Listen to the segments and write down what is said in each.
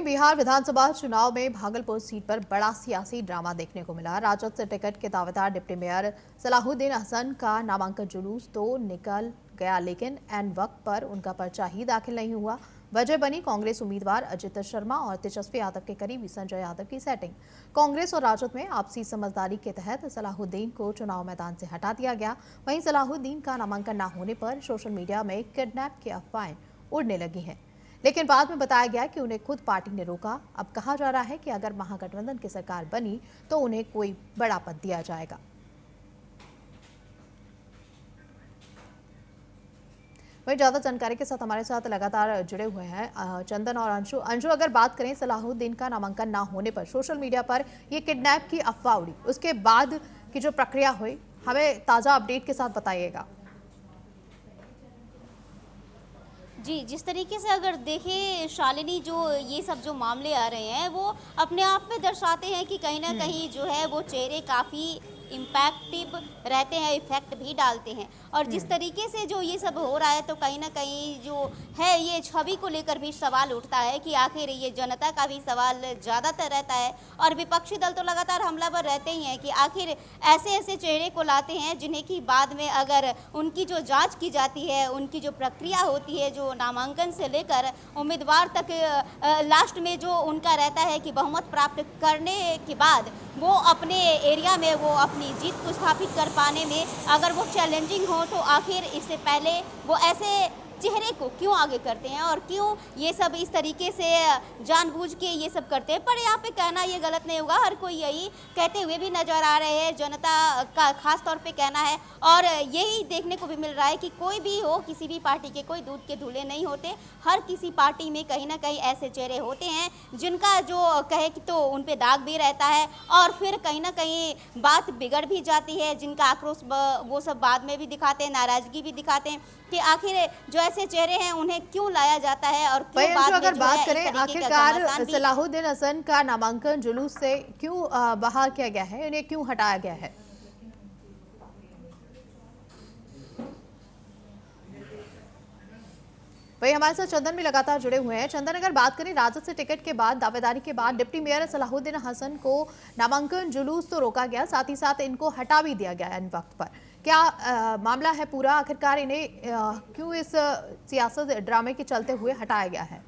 वहीं बिहार विधानसभा चुनाव में भागलपुर सीट पर बड़ा सियासी ड्रामा देखने को मिला। राजद से टिकट के दावेदार डिप्टी मेयर सलाहुद्दीन हसन का नामांकन जुलूस तो निकल गया, लेकिन एन वक्त पर उनका पर्चा ही दाखिल नहीं हुआ। वजह बनी कांग्रेस उम्मीदवार अजित शर्मा और तेजस्वी यादव के करीबी संजय यादव की सेटिंग। कांग्रेस और राजद में आपसी समझदारी के तहत सलाहुद्दीन को चुनाव मैदान से हटा दिया गया। वहीं सलाहुद्दीन का नामांकन न होने पर सोशल मीडिया में किडनैप की अफवाहें उड़ने लगी हैं, लेकिन बाद में बताया गया कि उन्हें खुद पार्टी ने रोका। अब कहा जा रहा है कि अगर महागठबंधन की सरकार बनी तो उन्हें कोई बड़ा पद दिया जाएगा। वहीं ज्यादा जानकारी के साथ हमारे साथ लगातार जुड़े हुए हैं चंदन और अंशु। अगर बात करें सलाहुद्दीन का नामांकन ना होने पर सोशल मीडिया पर ये किडनैप की अफवाह उड़ी, उसके बाद की जो प्रक्रिया हुई, हमें ताजा अपडेट के साथ बताइएगा। जी, जिस तरीके से अगर देखें शालिनी, जो ये सब जो मामले आ रहे हैं वो अपने आप में दर्शाते हैं कि कहीं ना कहीं जो है वो चेहरे काफ़ी इम्पैक्टिव रहते हैं, इफेक्ट भी डालते हैं। और जिस तरीके से जो ये सब हो रहा है तो कहीं ना कहीं जो है ये छवि को लेकर भी सवाल उठता है कि आखिर ये जनता का भी सवाल ज़्यादातर रहता है और विपक्षी दल तो लगातार हमलावर रहते ही हैं कि आखिर ऐसे ऐसे चेहरे को लाते हैं जिन्हें कि बाद में अगर उनकी जो जांच की जाती है, उनकी जो प्रक्रिया होती है, जो नामांकन से लेकर उम्मीदवार तक लास्ट में जो उनका रहता है कि बहुमत प्राप्त करने के बाद वो अपने एरिया में वो अपनी जीत को स्थापित कर पाने में अगर वो चैलेंजिंग हो तो आखिर इससे पहले वो ऐसे चेहरे को क्यों आगे करते हैं और क्यों ये सब इस तरीके से जानबूझ के ये सब करते हैं। पर यहाँ पे कहना ये गलत नहीं होगा, हर कोई यही कहते हुए भी नज़र आ रहे हैं, जनता का खास तौर पे कहना है। और यही देखने को भी मिल रहा है कि कोई भी हो, किसी भी पार्टी के कोई दूध के धुले नहीं होते। हर किसी पार्टी में कहीं ना कहीं ऐसे चेहरे होते हैं जिनका जो कहे कि तो उन पर दाग भी रहता है और फिर कहीं ना कहीं बात बिगड़ भी जाती है, जिनका आक्रोश वो सब बाद में भी दिखाते हैं, नाराज़गी भी दिखाते हैं कि आखिर जो ऐसे चेहरे हैं उन्हें क्यों लाया जाता है और क्यों बाद में अगर बात करें आखिरकार सलाहुद्दीन हसन का नामांकन जुलूस से क्यों बाहर किया गया है, इन्हें क्यों हटाया गया है? वही हमारे साथ चंदन भी लगातार जुड़े हुए हैं। चंदन, अगर बात करें राजद से टिकट के बाद दावेदारी के बाद डिप्टी मेयर सलाहुद्दीन हसन को नामांकन जुलूस तो रोका गया, साथ ही साथ इनको हटा भी दिया गया इन वक्त पर। क्या मामला है पूरा? आखिरकार इन्हें क्यों इस सियासत ड्रामे के चलते हुए हटाया गया है?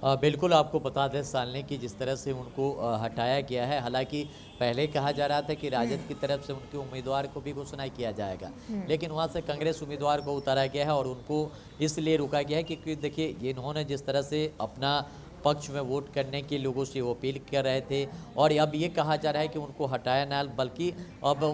बिल्कुल, आपको बता दें सालने की जिस तरह से उनको हटाया गया है, हालांकि पहले कहा जा रहा था कि राजद की तरफ से उनके उम्मीदवार को भी घोषणा किया जाएगा, लेकिन वहां से कांग्रेस उम्मीदवार को उतारा गया है और उनको इसलिए रोका गया है क्योंकि देखिए इन्होंने जिस तरह से अपना पक्ष में वोट करने के लोगों से वो अपील कर रहे थे और अब ये कहा जा रहा है कि उनको हटाया ना, बल्कि अब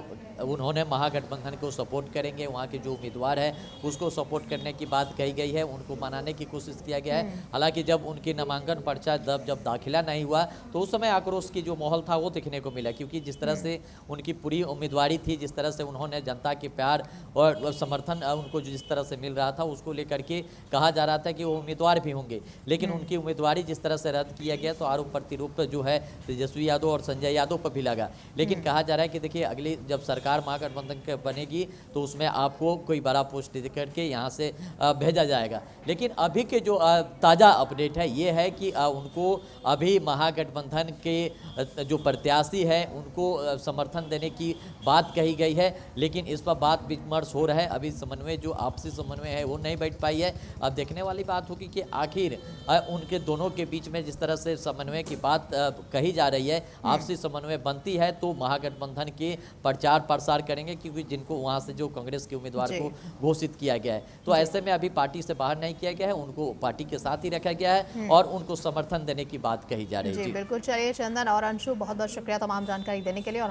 उन्होंने महागठबंधन को सपोर्ट करेंगे, वहाँ के जो उम्मीदवार है उसको सपोर्ट करने की बात कही गई है, उनको मनाने की कोशिश किया गया है। हालांकि जब उनकी नामांकन पर्चा जब दाखिला नहीं हुआ तो उस समय आक्रोश की जो माहौल था वो देखने को मिला, क्योंकि जिस तरह से उनकी पूरी उम्मीदवारी थी, जिस तरह से उन्होंने जनता के प्यार और समर्थन उनको जिस तरह से मिल रहा था उसको लेकर के कहा जा रहा था कि वो उम्मीदवार भी होंगे, लेकिन उनकी उम्मीदवारी जिस तरह से रद्द किया गया तो आरोप प्रतिरूप जो है तेजस्वी यादव और संजय यादव पर भी लगा। लेकिन कहा जा रहा है कि देखिए अगली जब सरकार महागठबंधन बनेगी तो उसमें आपको कोई बड़ा पोस्ट करके यहाँ से भेजा जाएगा। लेकिन अभी के जो ताज़ा अपडेट है ये है कि उनको अभी महागठबंधन के जो प्रत्याशी है उनको समर्थन देने की बात कही गई है, लेकिन इस पर बात विमर्श हो रहा है। अभी समन्वय जो आपसी समन्वय है वो नहीं बैठ पाई है। अब देखने वाली बात होगी कि आखिर उनके दोनों के बीच में जिस तरह से समन्वय की बात कही जा रही है, आपसी समन्वय बनती है तो महागठबंधन के प्रचार प्रसार करेंगे, क्योंकि जिनको वहां से जो कांग्रेस के उम्मीदवार को घोषित किया गया है तो ऐसे में अभी पार्टी से बाहर नहीं किया गया है, उनको पार्टी के साथ ही रखा गया है और उनको समर्थन देने की बात कही जा रही है। जी बिल्कुल। चलिए चंदन और अंशु, बहुत बहुत शुक्रिया तमाम जानकारी देने के लिए।